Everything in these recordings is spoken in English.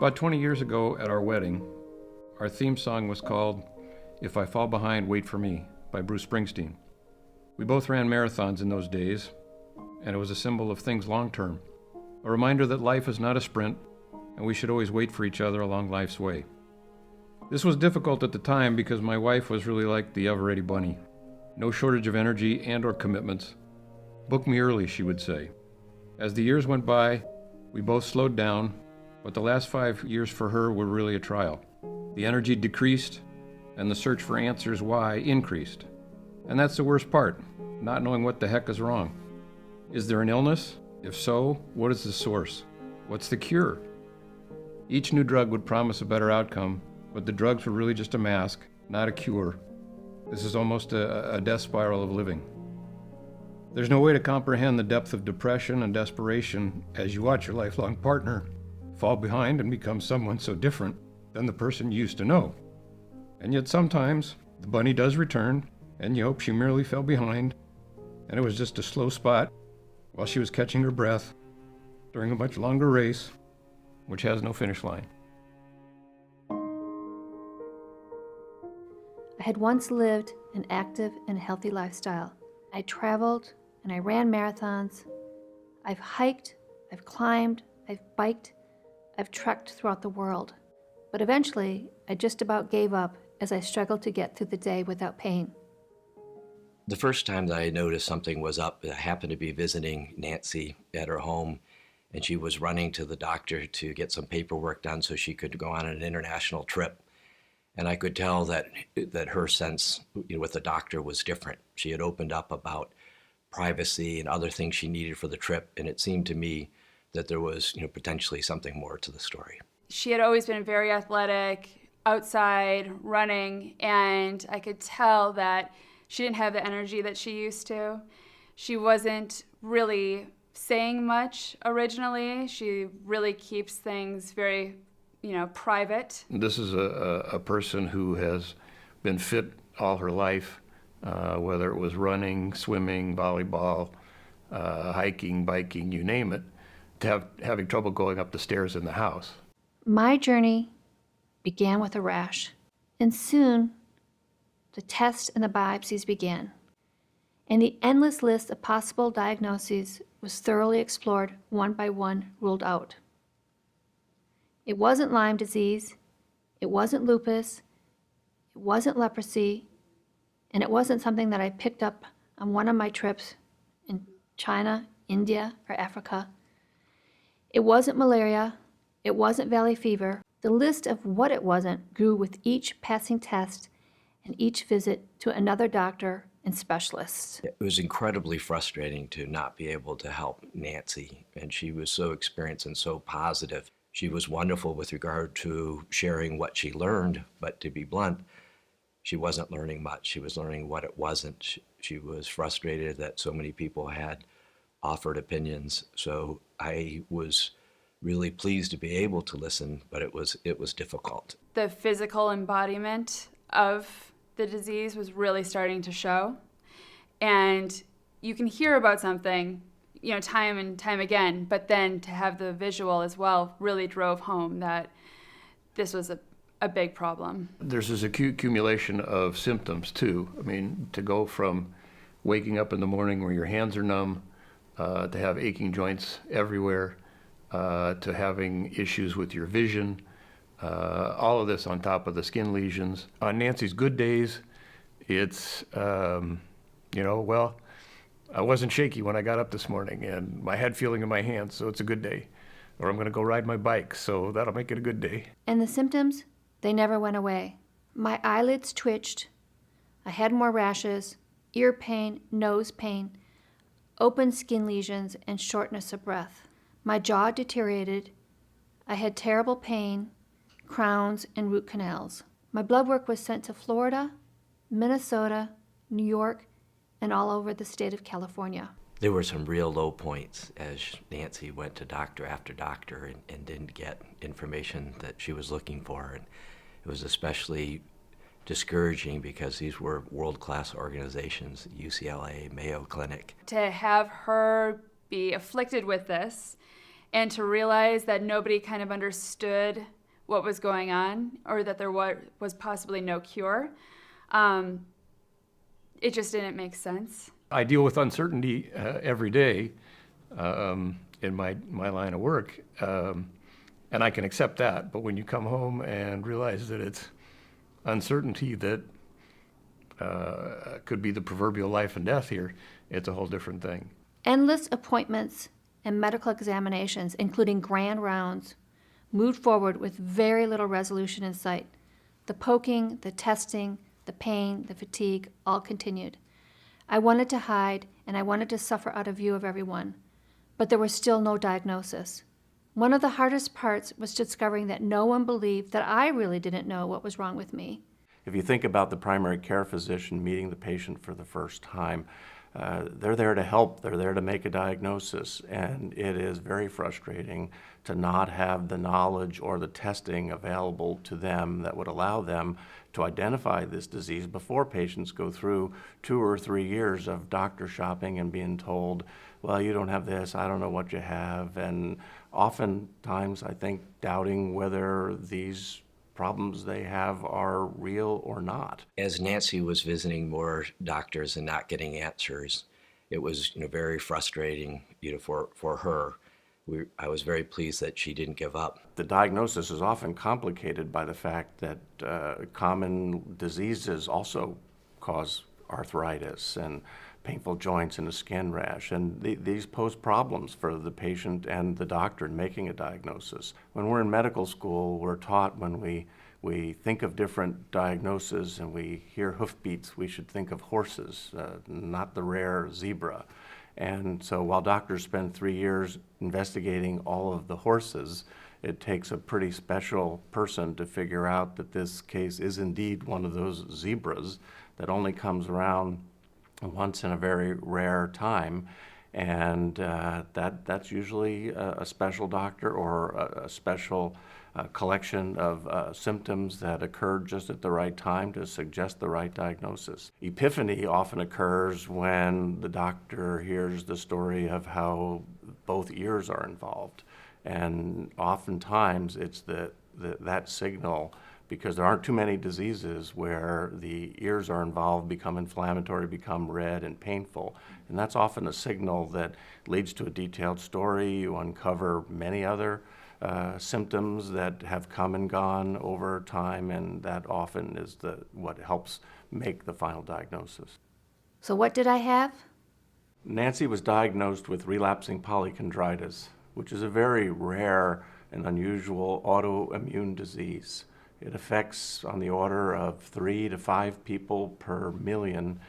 About 20 years ago at our wedding, our theme song was called "If I Fall Behind, Wait for Me" by Bruce Springsteen. We both ran marathons in those days, and it was a symbol of things long-term, a reminder that life is not a sprint, and we should always wait for each other along life's way. This was difficult at the time because my wife was really like the ever-ready bunny. No shortage of energy and or commitments. "Book me early," she would say. As the years went by, we both slowed down, but the last 5 years for her were really a trial. The energy decreased, and the search for answers why increased. And that's the worst part, not knowing what the heck is wrong. Is there an illness? If so, what is the source? What's the cure? Each new drug would promise a better outcome, but the drugs were really just a mask, not a cure. This is almost a death spiral of living. There's no way to comprehend the depth of depression and desperation as you watch your lifelong partner fall behind and become someone so different than the person you used to know. And yet sometimes the bunny does return, and you hope she merely fell behind, and it was just a slow spot while she was catching her breath during a much longer race, which has no finish line. I had once lived an active and healthy lifestyle. I traveled and I ran marathons. I've hiked, I've climbed, I've biked, I've trekked throughout the world. But eventually, I just about gave up as I struggled to get through the day without pain. The first time that I noticed something was up, I happened to be visiting Nancy at her home, and she was running to the doctor to get some paperwork done so she could go on an international trip. And I could tell that her sense with the doctor was different. She had opened up about privacy and other things she needed for the trip, and it seemed to me that there was potentially something more to the story. She had always been very athletic, outside, running, and I could tell that she didn't have the energy that she used to. She wasn't really saying much originally. She really keeps things very, private. This is a person who has been fit all her life, whether it was running, swimming, volleyball, hiking, biking, you name it, to having trouble going up the stairs in the house. My journey began with a rash, and soon the tests and the biopsies began, and the endless list of possible diagnoses was thoroughly explored, one by one, ruled out. It wasn't Lyme disease, it wasn't lupus, it wasn't leprosy, and it wasn't something that I picked up on one of my trips in China, India, or Africa. It wasn't malaria, it wasn't valley fever. The list of what it wasn't grew with each passing test and each visit to another doctor and specialist. It was incredibly frustrating to not be able to help Nancy, and she was so experienced and so positive. She was wonderful with regard to sharing what she learned, but to be blunt, she wasn't learning much. She was learning what it wasn't. She was frustrated that so many people had offered opinions. So I was really pleased to be able to listen, but it was difficult. The physical embodiment of the disease was really starting to show. And you can hear about something, time and time again, but then to have the visual as well really drove home that this was a big problem. There's this acute accumulation of symptoms too. I mean, to go from waking up in the morning where your hands are numb, to have aching joints everywhere, to having issues with your vision, all of this on top of the skin lesions. On Nancy's good days, it's, I wasn't shaky when I got up this morning, and I had feeling in my hands, so it's a good day. Or I'm going to go ride my bike, so that'll make it a good day. And the symptoms, they never went away. My eyelids twitched. I had more rashes, ear pain, nose pain, open skin lesions, and shortness of breath. My jaw deteriorated. I had terrible pain, crowns, and root canals. My blood work was sent to Florida, Minnesota, New York, and all over the state of California. There were some real low points as Nancy went to doctor after doctor and didn't get information that she was looking for. And it was especially discouraging because these were world-class organizations, UCLA, Mayo Clinic. To have her be afflicted with this and to realize that nobody kind of understood what was going on, or that there was possibly no cure, it just didn't make sense. I deal with uncertainty every day in my line of work, and I can accept that. But when you come home and realize that it's uncertainty that could be the proverbial life and death here, it's a whole different thing. Endless appointments and medical examinations, including grand rounds, moved forward with very little resolution in sight. The poking, the testing, the pain, the fatigue, all continued. I wanted to hide, and I wanted to suffer out of view of everyone, but there was still no diagnosis. One of the hardest parts was discovering that no one believed that I really didn't know what was wrong with me. If you think about the primary care physician meeting the patient for the first time, they're there to help, they're there to make a diagnosis, and it is very frustrating to not have the knowledge or the testing available to them that would allow them to identify this disease before patients go through 2 or 3 years of doctor shopping and being told, well, you don't have this, I don't know what you have, and oftentimes I think doubting whether these problems they have are real or not. As Nancy was visiting more doctors and not getting answers, it was very frustrating for her. I was very pleased that she didn't give up. The diagnosis is often complicated by the fact that common diseases also cause arthritis and painful joints and a skin rash, and these pose problems for the patient and the doctor in making a diagnosis. When we're in medical school, we're taught when we think of different diagnoses and we hear hoofbeats, we should think of horses, not the rare zebra. And so while doctors spend 3 years investigating all of the horses, it takes a pretty special person to figure out that this case is indeed one of those zebras that only comes around once in a very rare time, and that's usually a special doctor or a special collection of symptoms that occurred just at the right time to suggest the right diagnosis. Epiphany often occurs when the doctor hears the story of how both ears are involved, and oftentimes it's that signal, because there aren't too many diseases where the ears are involved, become inflammatory, become red and painful. And that's often a signal that leads to a detailed story. You uncover many other symptoms that have come and gone over time, and that often is what helps make the final diagnosis. So what did I have? Nancy was diagnosed with relapsing polychondritis, which is a very rare and unusual autoimmune disease. It affects on the order of 3 to 5 people per million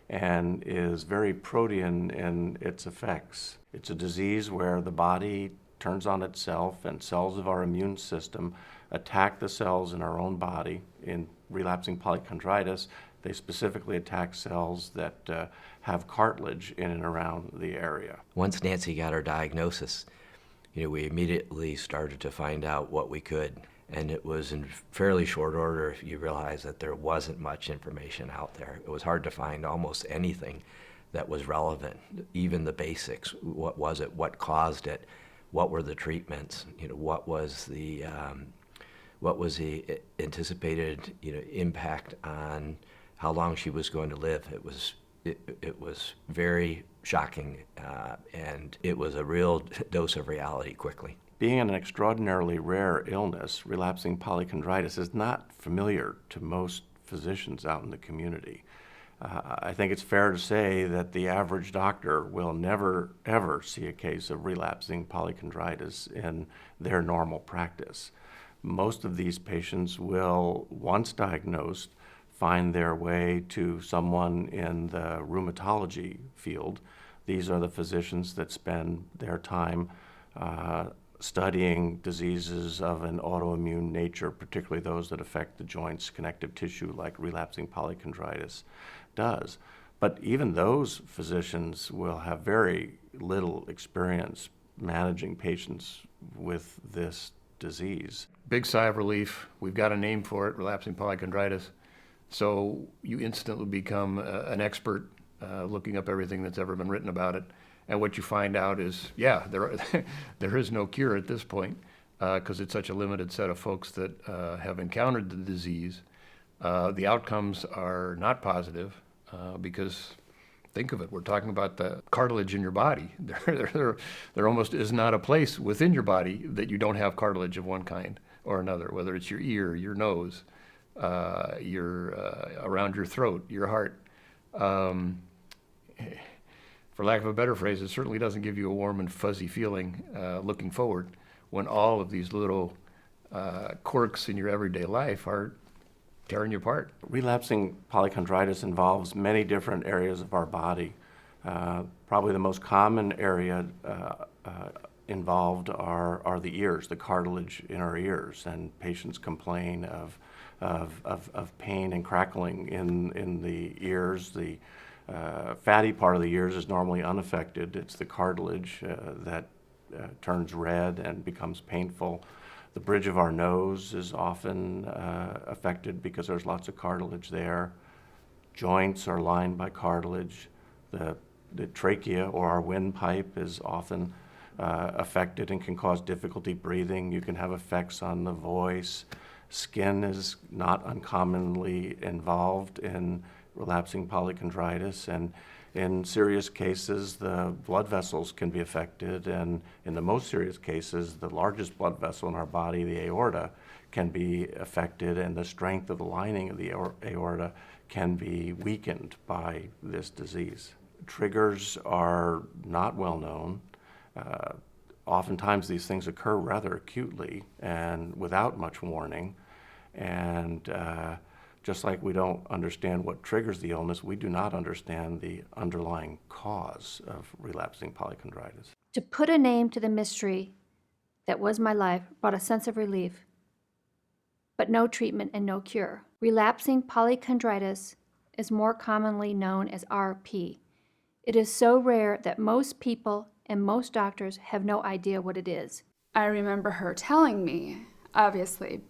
and is very protean in its effects. It's a disease where the body turns on itself and cells of our immune system attack the cells in our own body. In relapsing polychondritis, they specifically attack cells that have cartilage in and around the area. Once Nancy got her diagnosis, we immediately started to find out what we could. And it was in fairly short order. You realize that there wasn't much information out there. It was hard to find almost anything that was relevant, even the basics. What was it? What caused it? What were the treatments? What was the anticipated impact on how long she was going to live? It was very shocking, and it was a real dose of reality quickly. Being an extraordinarily rare illness, relapsing polychondritis is not familiar to most physicians out in the community. I think it's fair to say that the average doctor will never, ever see a case of relapsing polychondritis in their normal practice. Most of these patients will, once diagnosed, find their way to someone in the rheumatology field. These are the physicians that spend their time studying diseases of an autoimmune nature, particularly those that affect the joints, connective tissue, like relapsing polychondritis does. But even those physicians will have very little experience managing patients with this disease. Big sigh of relief. We've got a name for it, relapsing polychondritis. So you instantly become an expert looking up everything that's ever been written about it. And what you find out is, there is no cure at this point, because it's such a limited set of folks that have encountered the disease. The outcomes are not positive because, think of it, we're talking about the cartilage in your body. There almost is not a place within your body that you don't have cartilage of one kind or another, whether it's your ear, your nose, around your throat, your heart. For lack of a better phrase, it certainly doesn't give you a warm and fuzzy feeling looking forward when all of these little quirks in your everyday life are tearing you apart. Relapsing polychondritis involves many different areas of our body. Probably the most common area involved are the ears, the cartilage in our ears, and patients complain of pain and crackling in the ears. The fatty part of the ears is normally unaffected. It's the cartilage that turns red and becomes painful. The bridge of our nose is often affected because there's lots of cartilage there. Joints are lined by cartilage. The trachea or our windpipe is often affected and can cause difficulty breathing. You can have effects on the voice. Skin is not uncommonly involved in relapsing polychondritis, and in serious cases, the blood vessels can be affected, and in the most serious cases, the largest blood vessel in our body, the aorta, can be affected, and the strength of the lining of the aorta can be weakened by this disease. Triggers are not well known. Oftentimes these things occur rather acutely and without much warning, and just like we don't understand what triggers the illness, we do not understand the underlying cause of relapsing polychondritis. To put a name to the mystery that was my life brought a sense of relief, but no treatment and no cure. Relapsing polychondritis is more commonly known as RP. It is so rare that most people and most doctors have no idea what it is. I remember her telling me, obviously,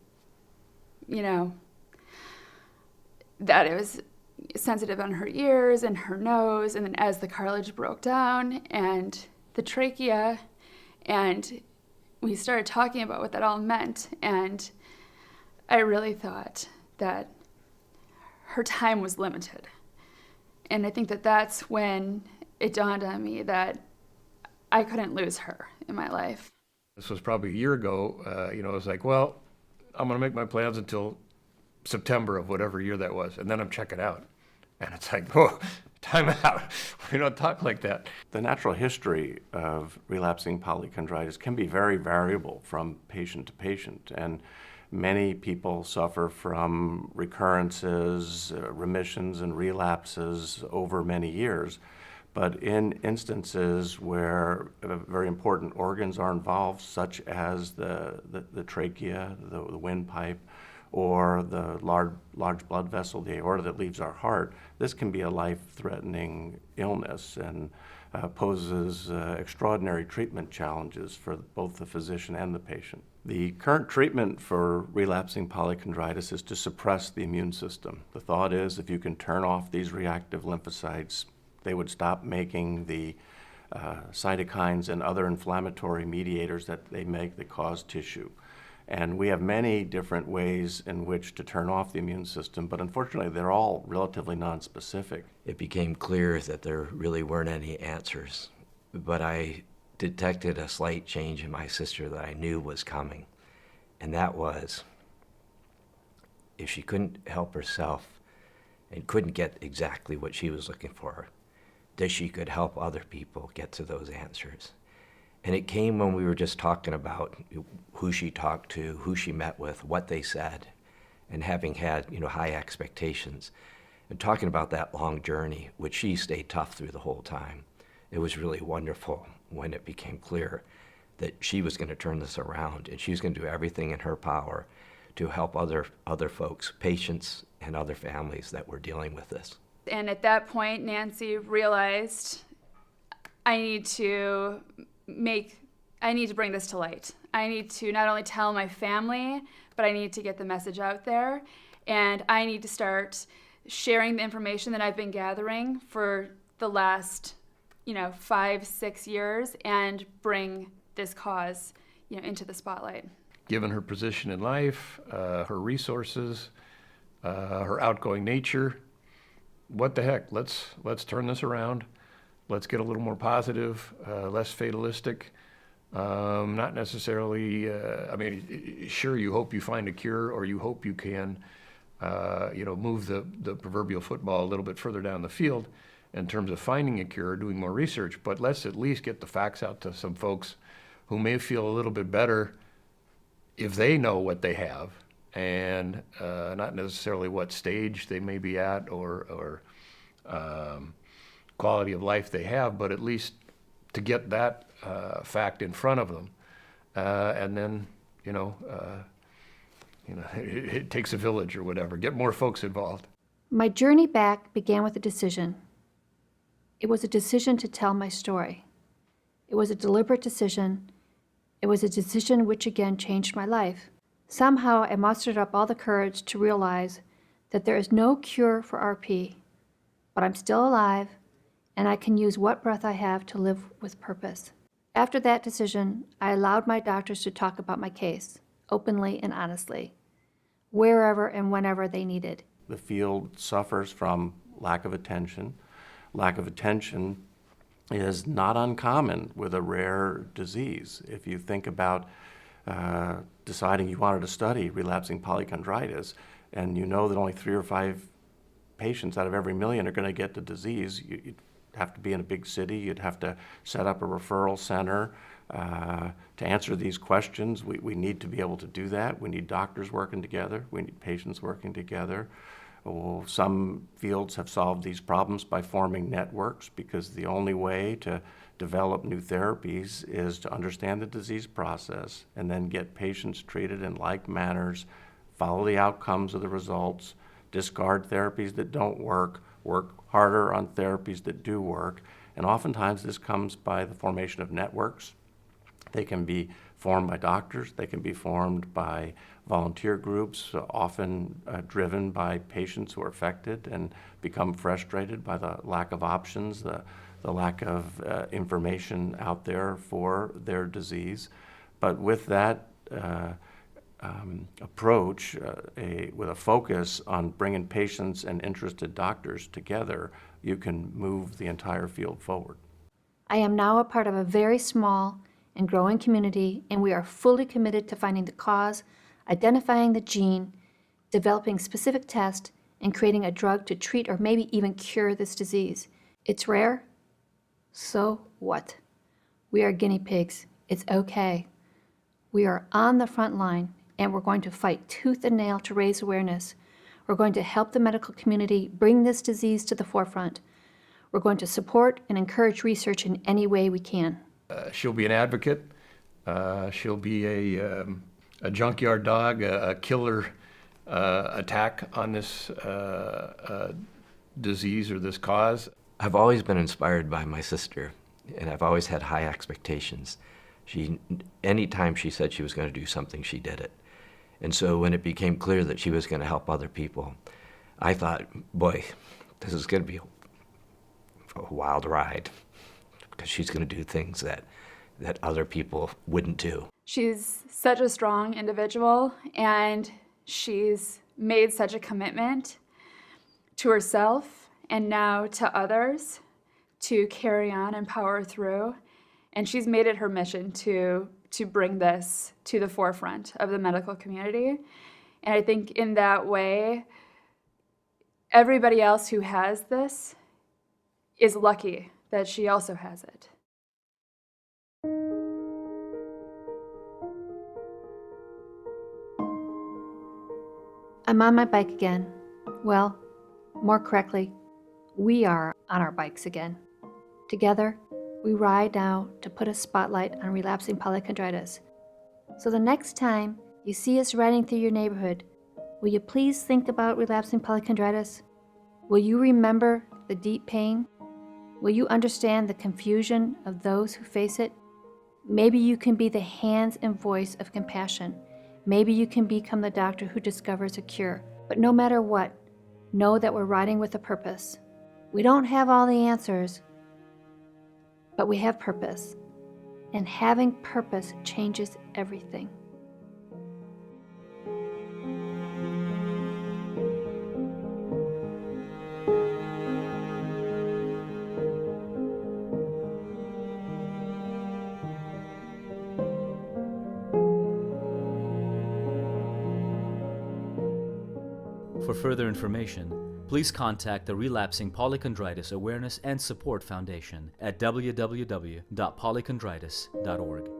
that it was sensitive on her ears and her nose, and then as the cartilage broke down and the trachea, and we started talking about what that all meant, and I really thought that her time was limited. And I think that that's when it dawned on me that I couldn't lose her in my life. This was probably a year ago. I was like, well, I'm going to make my plans until September of whatever year that was, and then I'm checking out. And it's like, whoa, time out. We don't talk like that. The natural history of relapsing polychondritis can be very variable from patient to patient, and many people suffer from recurrences, remissions, and relapses over many years. But in instances where very important organs are involved, such as the trachea, the windpipe, or the large blood vessel, the aorta that leaves our heart, this can be a life-threatening illness and poses extraordinary treatment challenges for both the physician and the patient. The current treatment for relapsing polychondritis is to suppress the immune system. The thought is if you can turn off these reactive lymphocytes, they would stop making the cytokines and other inflammatory mediators that they make that cause tissue. And we have many different ways in which to turn off the immune system, but unfortunately they're all relatively nonspecific. It became clear that there really weren't any answers, but I detected a slight change in my sister that I knew was coming, and that was if she couldn't help herself and couldn't get exactly what she was looking for, that she could help other people get to those answers. And it came when we were just talking about who she talked to, who she met with, what they said, and having had high expectations, and talking about that long journey, which she stayed tough through the whole time. It was really wonderful when it became clear that she was going to turn this around, and she was going to do everything in her power to help other folks, patients, and other families that were dealing with this. And at that point, Nancy realized I need to bring this to light. I need to not only tell my family, but I need to get the message out there. And I need to start sharing the information that I've been gathering for the last, 5, 6 years and bring this cause, into the spotlight. Given her position in life, her resources, her outgoing nature, what the heck? Let's turn this around. Let's get a little more positive, less fatalistic. Not necessarily. Sure, you hope you find a cure, or you hope you can, move the proverbial football a little bit further down the field in terms of finding a cure, doing more research. But let's at least get the facts out to some folks who may feel a little bit better if they know what they have, and not necessarily what stage they may be at or quality of life they have, but at least to get that fact in front of them. And then, it takes a village or whatever. Get more folks involved. My journey back began with a decision. It was a decision to tell my story. It was a deliberate decision. It was a decision which again changed my life. Somehow I mustered up all the courage to realize that there is no cure for RP, but I'm still alive, and I can use what breath I have to live with purpose. After that decision, I allowed my doctors to talk about my case, openly and honestly, wherever and whenever they needed. The field suffers from lack of attention. Lack of attention is not uncommon with a rare disease. If you think about deciding you wanted to study relapsing polychondritis, and you know that only 3 or 5 patients out of every million are going to get the disease, you'd have to be in a big city, you'd have to set up a referral center to answer these questions. We need to be able to do that. We need doctors working together. We need patients working together. Well, some fields have solved these problems by forming networks, because the only way to develop new therapies is to understand the disease process and then get patients treated in like manners, follow the outcomes of the results, discard therapies that don't work harder on therapies that do work. And oftentimes this comes by the formation of networks. They can be formed by doctors, they can be formed by volunteer groups, often driven by patients who are affected and become frustrated by the lack of options, the lack of information out there for their disease. But with that approach, with a focus on bringing patients and interested doctors together, you can move the entire field forward. I am now a part of a very small and growing community, and we are fully committed to finding the cause, identifying the gene, developing specific tests, and creating a drug to treat or maybe even cure this disease. It's rare? So what? We are guinea pigs. It's okay. We are on the front line, and we're going to fight tooth and nail to raise awareness. We're going to help the medical community bring this disease to the forefront. We're going to support and encourage research in any way we can. She'll be an advocate. She'll be a junkyard dog, a killer attack on this disease or this cause. I've always been inspired by my sister, and I've always had high expectations. Anytime she said she was going to do something, she did it. And so when it became clear that she was going to help other people, I thought, boy, this is going to be a wild ride, because she's going to do things that other people wouldn't do. She's such a strong individual, and she's made such a commitment to herself and now to others to carry on and power through. And she's made it her mission to bring this to the forefront of the medical community. And I think in that way, everybody else who has this is lucky that she also has it. I'm on my bike again. Well, more correctly, we are on our bikes again. Together, we ride now to put a spotlight on relapsing polychondritis. So the next time you see us riding through your neighborhood, will you please think about relapsing polychondritis? Will you remember the deep pain? Will you understand the confusion of those who face it? Maybe you can be the hands and voice of compassion. Maybe you can become the doctor who discovers a cure. But no matter what, know that we're riding with a purpose. We don't have all the answers, but we have purpose. And having purpose changes everything. For further information, please contact the Relapsing Polychondritis Awareness and Support Foundation at www.polychondritis.org.